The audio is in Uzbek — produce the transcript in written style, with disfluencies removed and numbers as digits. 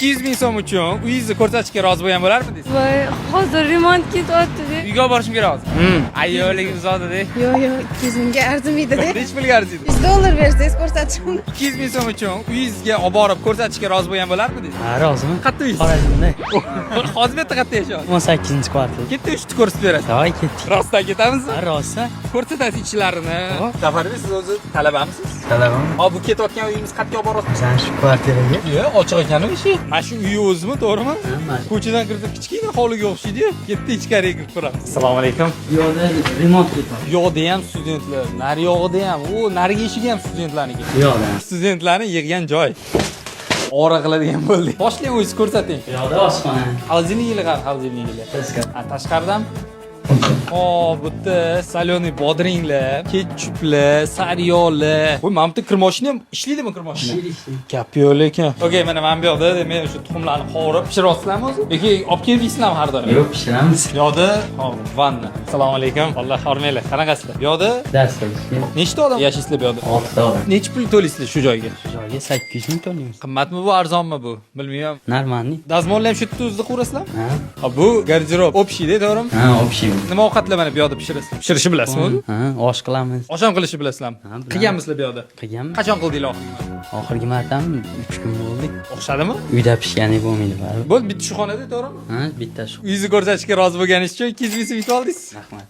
200 ming so'm uchun uyingizni ko'rsatishga rozi bo'lgan bo'larmidingiz? Voy, hozir remont ketyapti-da. Uyga borishimga rozi. Ayolligim zotida. Yo'q, 200 mingga arzimaydi-da. Necha pulga arziydi? $100 bersangiz ko'rsatishim. 200 ming so'm uchun uyingizga olib borib ko'rsatishga rozi bo'lgan bo'larmidingiz? Ha, roziman. Qayerda uyingiz? Xorazmda. Hozir bu yerda qayerda yashayapsiz? 18-kvartal. Ketdi, uchta ko'rsatib berasiz. Davay ketdik. Rostdan ketamizmi? Ha, rostsa. Ko'rsatasiz ishlarini. Safarda siz o'zi talabamisiz? Talabam. Bu ketayotgan uyingiz qayerga olib borasiz? Sen shu kvartiraga. Yo'q, ochiq ekan eshik. Mana shu uy o'zimi, to'g'rimi? Ha, Ko'chadan kirib kichkina hovliga o'xshaydi-yu. Ketdi ichkariga kirib ko'ramiz. Assalomu alaykum. Bu yoqda remont ketyapti. Bu yoqda ham studentlar, nari yog'ida ham, narigi eshigi ham studentlarniki. Bu yoqda. Studentlarni yig'gan joy. Ora qiladigan bo'ldik. Boshlang o'zingiz ko'rsating. Bu yoqda oshxona. Xalziniylar qani xalziniylar. Tashqari. Tashqaridan bu yerda saloniy bodringlar, ketchuplar, sariyollar. Voy, mana bu yerda kirmoshina ham ishlaydimi kirmoshina? Ishlaydi. Gap yo'q lekin. Okey, mana bu yoqda demak o'sha tuxumlarni qovurib pishiryapsizlarmi o'zi? Yoki olib kelib yeysizlarmi har doim? Yo'q, pishiramiz. Bu yoqda vanna. Assalomu alaykum. Alloh xormanglar. Qanaqasizlar? Bu yoqda Dars qilishga. nechta odam yashaysizlar bu yoqda? 6 ta odam. Necha pul to'laysizlar shu joyga? Shu joyga 800 ming to'laymiz. Qimmatmi bu, arzonmi bu? Bilmayman. Normalniy. Dazmolni ham shu yerda o'zida qurasizlarmi? Ha. Bu garderob общий-da, to'g'rimi? Ha, общий. Nima ovqatlar mana bu yoqda pishirasiz? Pishirishni bilasizmi o'zi? Ha, osh qilamiz. Osham qilishni bilasizlarmi? Ha, bilaman. Qilganmisizlar bu yoqda? Qilganmiz. Qachon qildinglar oxirgi marta? Oxirgi martam 3 kun bo'ldi. O'xshadimi? Uyda pishgani bo'lmaydi baribir. Bo'ldi, bitta shu xonada, to'g'rimi? Ha, bitta shu. Uyingizni ko'rsatishga rozi bo'lganingiz uchun 200 ming so'm yutib oldingiz. Rahmat.